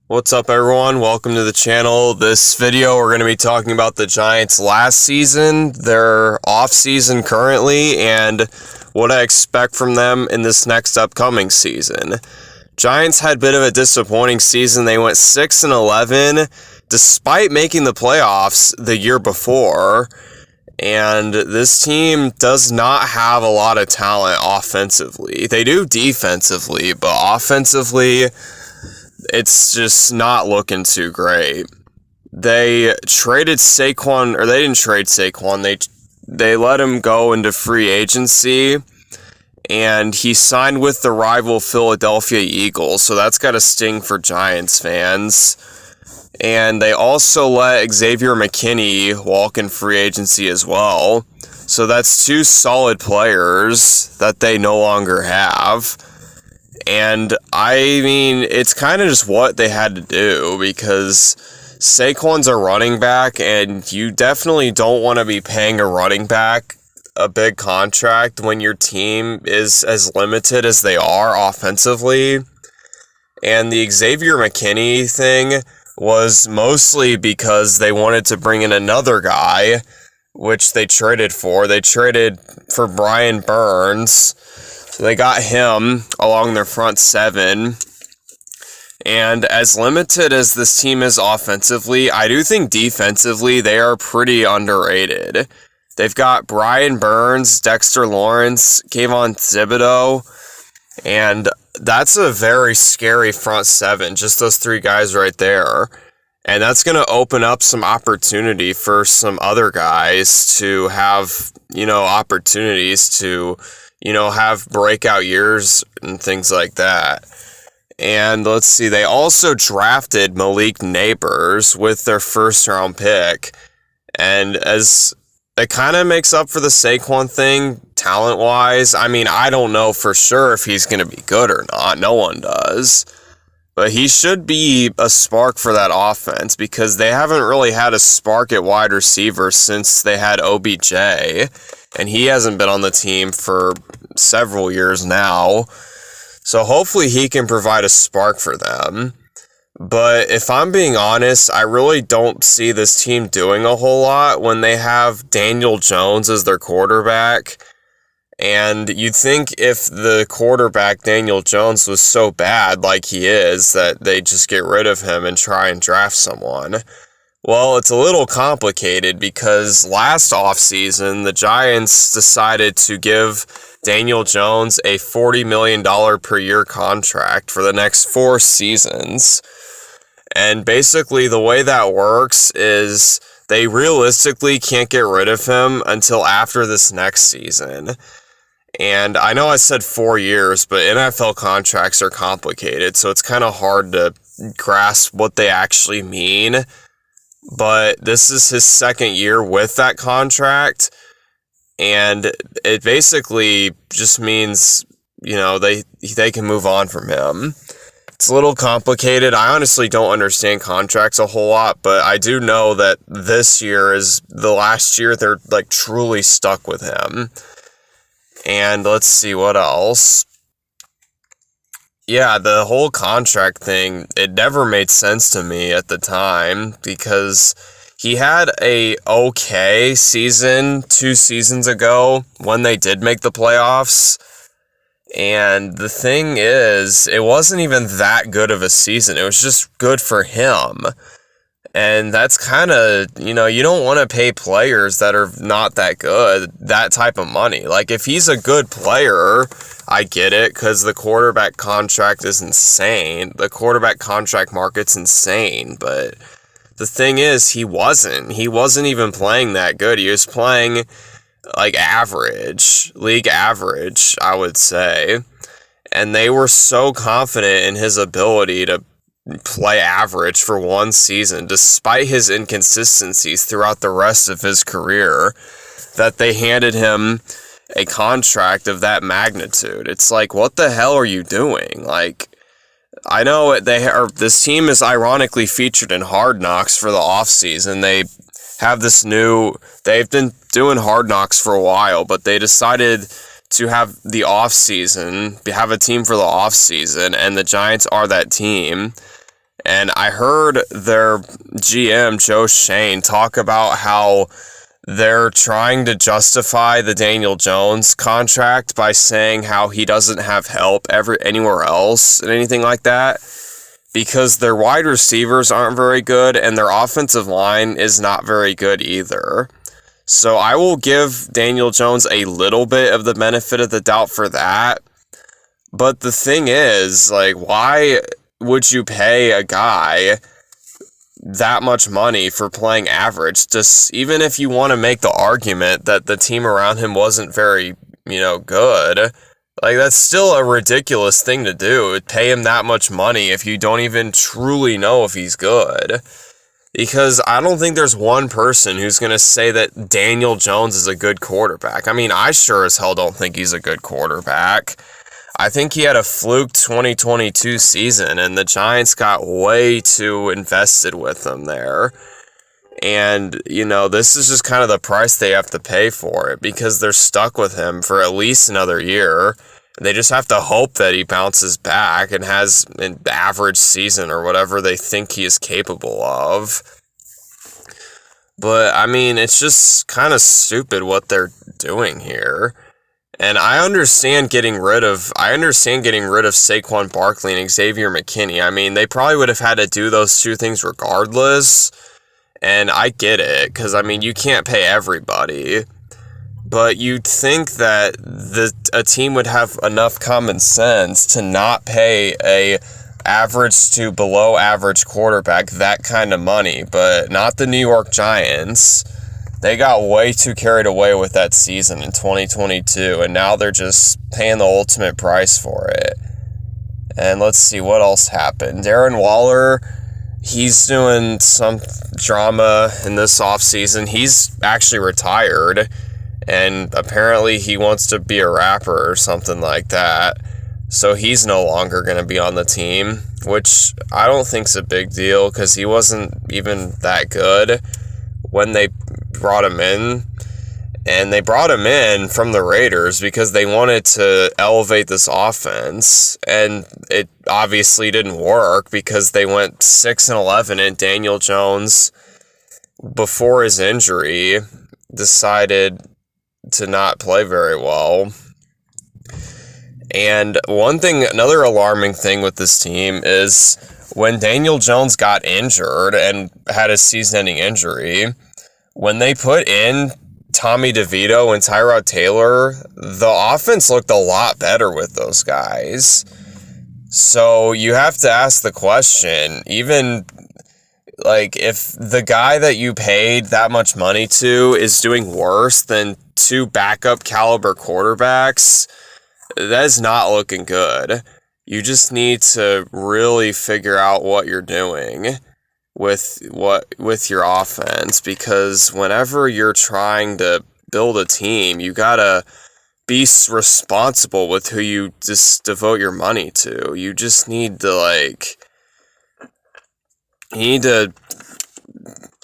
What's up, everyone? Welcome to the channel. This video, we're going to be talking about the Giants last season, their off-season currently, and what I expect from them in this next upcoming season. Giants had a bit of a disappointing season. They went 6-11 despite making the playoffs the year before. And this team does not have a lot of talent offensively. They do defensively, but offensively, it's just not looking too great. They traded Saquon, or they didn't trade Saquon. They let him go into free agency, and he signed with the rival Philadelphia Eagles, so that's got to sting for Giants fans. And they also let Xavier McKinney walk in free agency as well. So that's two solid players that they no longer have. And I mean, it's kind of just what they had to do, because Saquon's a running back, and you definitely don't want to be paying a running back a big contract when your team is as limited as they are offensively. And the Xavier McKinney thing was mostly because they wanted to bring in another guy, which they traded for. They traded for Brian Burns. So they got him along their front seven. And as limited as this team is offensively, I do think defensively they are pretty underrated. They've got Brian Burns, Dexter Lawrence, Kayvon Thibodeaux, and that's a very scary front seven, just those three guys right there. And that's going to open up some opportunity for some other guys to have, opportunities to, have breakout years and things like that. And let's see, they also drafted Malik Nabers with their first round pick. And as it kind of makes up for the Saquon thing, talent-wise. I mean, I don't know for sure if he's going to be good or not. No one does. But he should be a spark for that offense, because they haven't really had a spark at wide receiver since they had OBJ. And he hasn't been on the team for several years now. So hopefully he can provide a spark for them. But if I'm being honest, I really don't see this team doing a whole lot when they have Daniel Jones as their quarterback. And you'd think if the quarterback, Daniel Jones, was so bad like he is, that they'd just get rid of him and try and draft someone. Well, it's a little complicated, because last offseason, the Giants decided to give Daniel Jones a $40 million per year contract for the next 4 seasons. And basically the way that works is they realistically can't get rid of him until after this next season. And I know I said 4 years, but NFL contracts are complicated, so it's kind of hard to grasp what they actually mean. But this is his second year with that contract, and it basically just means, they can move on from him. It's a little complicated. I honestly don't understand contracts a whole lot, but I do know that this year is the last year they're truly stuck with him. And let's see what else. Yeah, the whole contract thing, it never made sense to me at the time, because he had a okay season 2 seasons ago when they did make the playoffs. And the thing is, it wasn't even that good of a season. It was just good for him. And that's kind of, you don't want to pay players that are not that good that type of money. If he's a good player, I get it, because the quarterback contract is insane. The quarterback contract market's insane. But the thing is, he wasn't even playing that good. He was playing average, league average, I would say. And they were so confident in his ability to play average for 1 season, despite his inconsistencies throughout the rest of his career, that they handed him a contract of that magnitude. It's what the hell are you doing? I know this team is ironically featured in Hard Knocks for the offseason. They have they've been doing Hard Knocks for a while, but they decided to have the off season, have a team for the off season, and the Giants are that team. And I heard their GM, Joe Shane, talk about how they're trying to justify the Daniel Jones contract by saying how he doesn't have help anywhere else and anything like that, because their wide receivers aren't very good and their offensive line is not very good either. So I will give Daniel Jones a little bit of the benefit of the doubt for that. But the thing is, like, why would you pay a guy that much money for playing average? Just even if you want to make the argument that the team around him wasn't very, good, like, that's still a ridiculous thing to do. Pay him that much money if you don't even truly know if he's good. Because I don't think there's one person who's going to say that Daniel Jones is a good quarterback. I mean, I sure as hell don't think he's a good quarterback. I think he had a fluke 2022 season, and the Giants got way too invested with him there. And, this is just kind of the price they have to pay for it, because they're stuck with him for at least another year. They just have to hope that he bounces back and has an average season or whatever they think he is capable of. But, I mean, it's just kind of stupid what they're doing here. And I understand getting rid of Saquon Barkley and Xavier McKinney. I mean, they probably would have had to do those two things regardless. And I get it, because, I mean, you can't pay everybody. But you'd think that a team would have enough common sense to not pay a average to below average quarterback that kind of money. But not the New York Giants. They got way too carried away with that season in 2022, and now they're just paying the ultimate price for it. And let's see what else happened. Darren Waller, he's doing some drama in this offseason. He's actually retired, and apparently he wants to be a rapper or something like that. So he's no longer going to be on the team, which I don't think's a big deal, because he wasn't even that good when they brought him in. And they brought him in from the Raiders because they wanted to elevate this offense, and it obviously didn't work because they went 6-11, and Daniel Jones, before his injury, decided to not play very well. And another alarming thing with this team is when Daniel Jones got injured and had a season-ending injury, when they put in Tommy DeVito and Tyrod Taylor, the offense looked a lot better with those guys. So you have to ask the question, even like if the guy that you paid that much money to is doing worse than two backup caliber quarterbacks, that is not looking good. You just need to really figure out what you're doing with your offense, because whenever you're trying to build a team, you gotta be responsible with who you just devote your money to. You just need to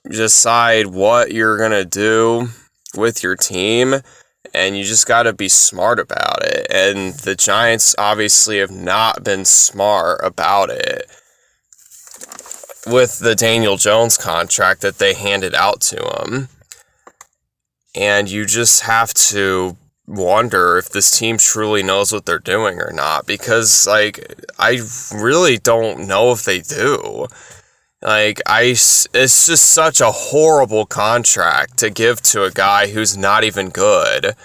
decide what you're gonna do with your team, and you just gotta be smart about it. And the Giants obviously have not been smart about it with the Daniel Jones contract that they handed out to him. And you just have to wonder if this team truly knows what they're doing or not, because, I really don't know if they do. It's just such a horrible contract to give to a guy who's not even good.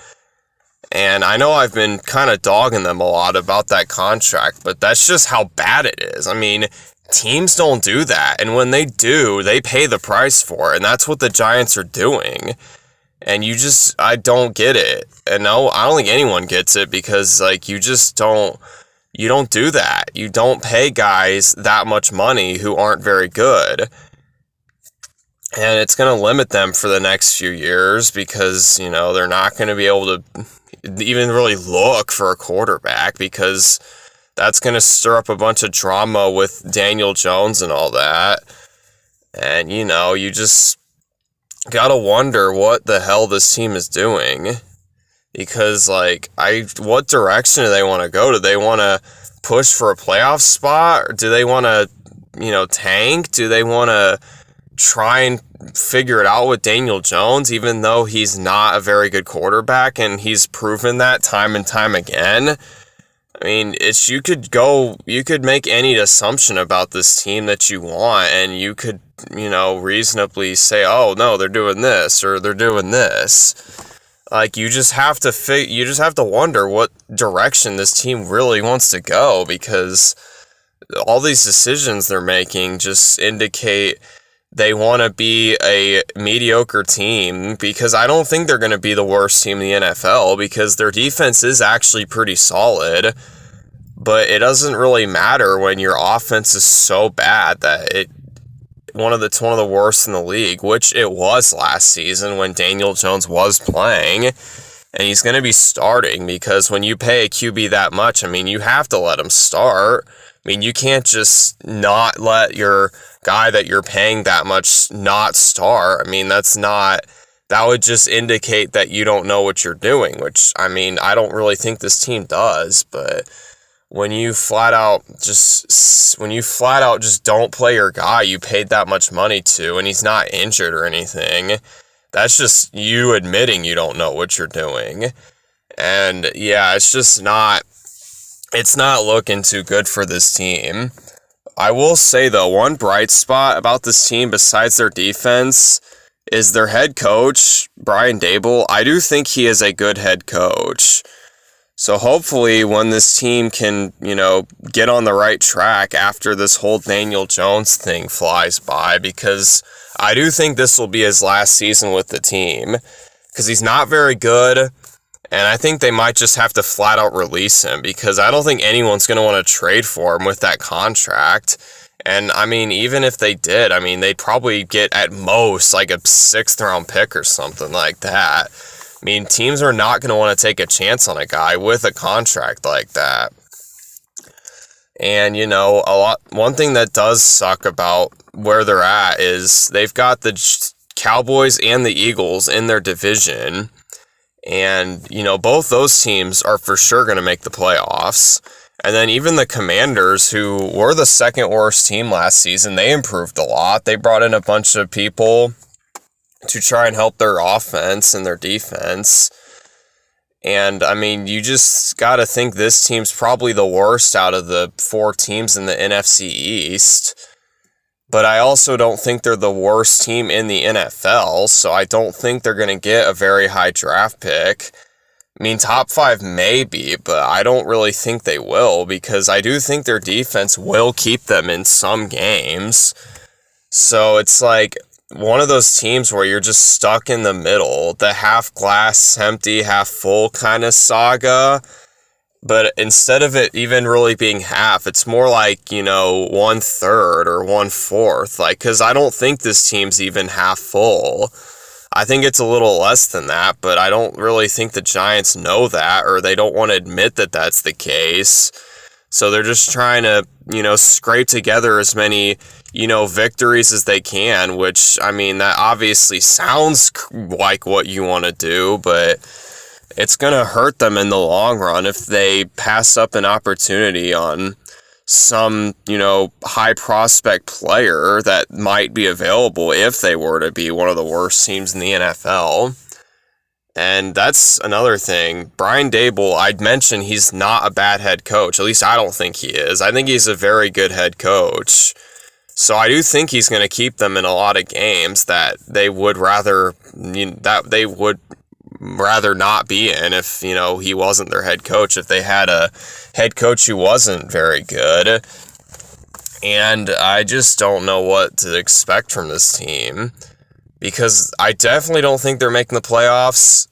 And I know I've been kind of dogging them a lot about that contract, but that's just how bad it is. I mean, teams don't do that, and when they do, they pay the price for it, and that's what the Giants are doing. And I don't get it. And no, I don't think anyone gets it, because, you don't do that. You don't pay guys that much money who aren't very good. And it's going to limit them for the next few years, because, they're not going to be able to even really look for a quarterback, because that's going to stir up a bunch of drama with Daniel Jones and all that. And, you just got to wonder what the hell this team is doing. Because, what direction do they want to go? Do they want to push for a playoff spot? Or do they want to, tank? Do they want to try and figure it out with Daniel Jones, even though he's not a very good quarterback, and he's proven that time and time again? I mean, you could make any assumption about this team that you want, and you could, reasonably say, oh, no, they're doing this, or they're doing this. Like, you just have to wonder what direction this team really wants to go, because all these decisions they're making just indicate they want to be a mediocre team, because I don't think they're going to be the worst team in the NFL, because their defense is actually pretty solid, but it doesn't really matter when your offense is so bad that it's one of the worst in the league, which it was last season when Daniel Jones was playing, and he's going to be starting, because when you pay a QB that much, I mean, you have to let him start. I mean, you can't just not let your guy that you're paying that much not start. I mean, that would just indicate that you don't know what you're doing, which, I mean, I don't really think this team does, but when you flat out just don't play your guy you paid that much money to, and he's not injured or anything, that's just you admitting you don't know what you're doing. And yeah, it's not looking too good for this team. I will say, though, one bright spot about this team besides their defense is their head coach, Brian Daboll. I do think he is a good head coach. So hopefully when this team can, get on the right track after this whole Daniel Jones thing flies by, because I do think this will be his last season with the team, because he's not very good. And I think they might just have to flat out release him, because I don't think anyone's going to want to trade for him with that contract. And I mean, even if they did, I mean, they'd probably get at most like a 6th round pick or something like that. I mean, teams are not going to want to take a chance on a guy with a contract like that. And, one thing that does suck about where they're at is they've got the Cowboys and the Eagles in their division. And, both those teams are for sure going to make the playoffs. And then even the Commanders, who were the second worst team last season, they improved a lot. They brought in a bunch of people to try and help their offense and their defense. And, I mean, you just got to think this team's probably the worst out of the 4 teams in the NFC East. But I also don't think they're the worst team in the NFL, so I don't think they're going to get a very high draft pick. I mean, top 5 maybe, but I don't really think they will, because I do think their defense will keep them in some games. So it's like one of those teams where you're just stuck in the middle, the half glass empty, half full kind of saga. But instead of it even really being half, it's more like, 1/3 or 1/4. Like, because I don't think this team's even half full. I think it's a little less than that, but I don't really think the Giants know that, or they don't want to admit that that's the case. So they're just trying to, scrape together as many, victories as they can, which, I mean, that obviously sounds like what you want to do, but it's going to hurt them in the long run if they pass up an opportunity on some, high prospect player that might be available if they were to be one of the worst teams in the NFL. And that's another thing. Brian Daboll, I'd mentioned he's not a bad head coach. At least I don't think he is. I think he's a very good head coach. So I do think he's going to keep them in a lot of games that they would rather not be in if, he wasn't their head coach, if they had a head coach who wasn't very good. And I just don't know what to expect from this team, because I definitely don't think they're making the playoffs.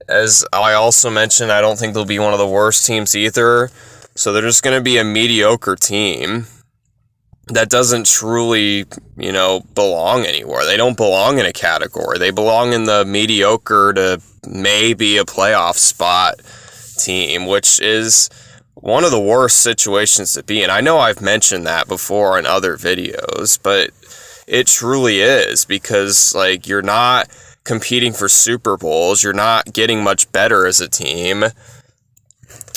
As I also mentioned, I don't think they'll be one of the worst teams either. So they're just going to be a mediocre team that doesn't truly, belong anywhere. They don't belong in a category. They belong in the mediocre to maybe a playoff spot team, which is one of the worst situations to be in. I know I've mentioned that before in other videos, but it truly is, because, you're not competing for Super Bowls. You're not getting much better as a team.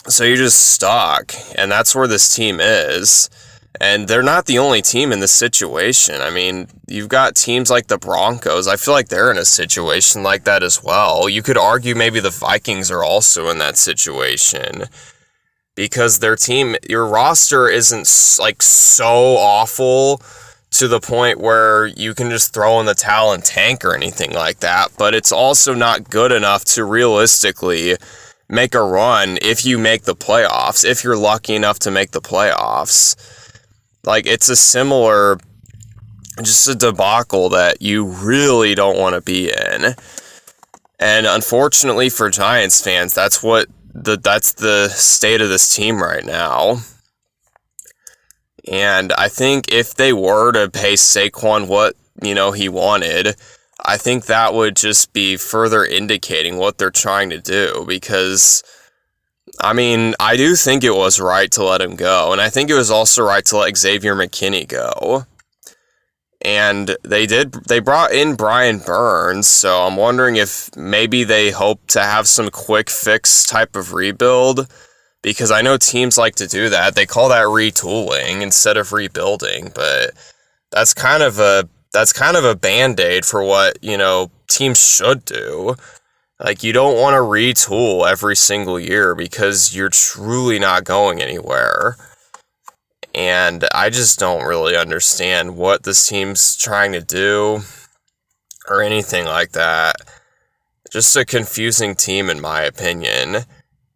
So you're just stuck, and that's where this team is. And they're not the only team in this situation. I mean, you've got teams like the Broncos. I feel like they're in a situation like that as well. You could argue maybe the Vikings are also in that situation because their team, your roster isn't like so awful to the point where you can just throw in the towel and tank or anything like that. But it's also not good enough to realistically make a run if you make the playoffs, if you're lucky enough to make the playoffs. Like, it's a similar, just a debacle that you really don't want to be in. And unfortunately for Giants fans, that's the state of this team right now. And I think if they were to pay Saquon what, he wanted, I think that would just be further indicating what they're trying to do, because I mean, I do think it was right to let him go, and I think it was also right to let Xavier McKinney go. And they brought in Brian Burns, so I'm wondering if maybe they hope to have some quick fix type of rebuild, because I know teams like to do that. They call that retooling instead of rebuilding, but that's kind of a band-aid for what, teams should do. Like, you don't want to retool every single year because you're truly not going anywhere. And I just don't really understand what this team's trying to do or anything like that. Just a confusing team, in my opinion.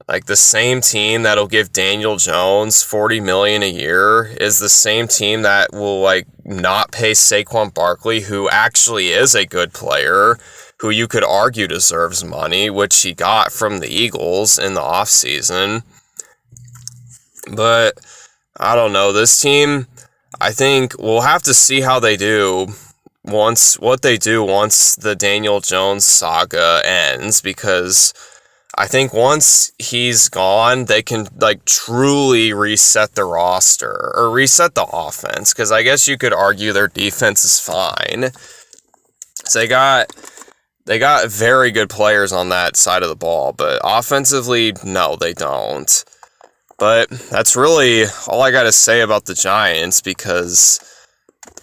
Like, the same team that'll give Daniel Jones $40 million a year is the same team that will, not pay Saquon Barkley, who actually is a good player, who you could argue deserves money, which he got from the Eagles in the offseason. But I don't know. This team, I think we'll have to see how they do once the Daniel Jones saga ends, because I think once he's gone, they can truly reset the roster or reset the offense, because I guess you could argue their defense is fine. So they got very good players on that side of the ball, but offensively, no, they don't. But that's really all I got to say about the Giants, because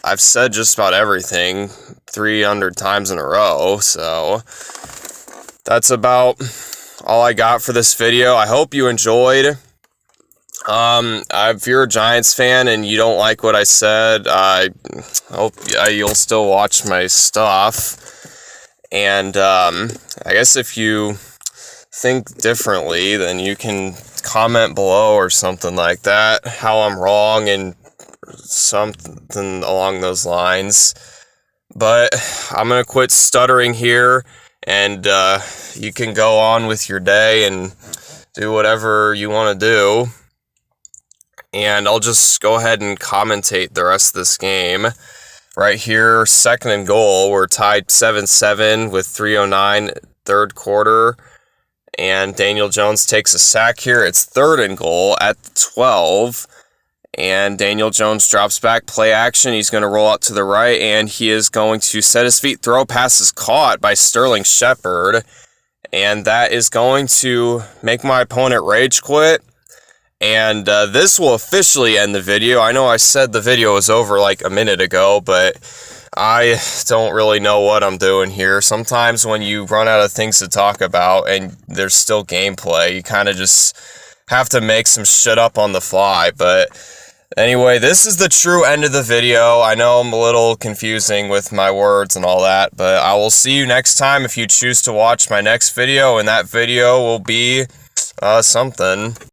I've said just about everything 300 times in a row, so that's about all I got for this video. I hope you enjoyed. If you're a Giants fan and you don't like what I said, I hope you'll still watch my stuff. And I guess if you think differently, then you can comment below or something like that, how I'm wrong and something along those lines. But I'm going to quit stuttering here, and you can go on with your day and do whatever you want to do. And I'll just go ahead and commentate the rest of this game. Right here, 2nd and goal. We're tied 7-7 with 3:09 third quarter. And Daniel Jones takes a sack here. It's 3rd and goal at the 12. And Daniel Jones drops back, play action. He's going to roll out to the right, and he is going to set his feet. Throw pass is caught by Sterling Shepard. And that is going to make my opponent rage quit. And this will officially end the video. I know I said the video was over a minute ago, but I don't really know what I'm doing here. Sometimes when you run out of things to talk about and there's still gameplay, you kind of just have to make some shit up on the fly. But anyway, this is the true end of the video. I know I'm a little confusing with my words and all that, but I will see you next time if you choose to watch my next video, and that video will be something.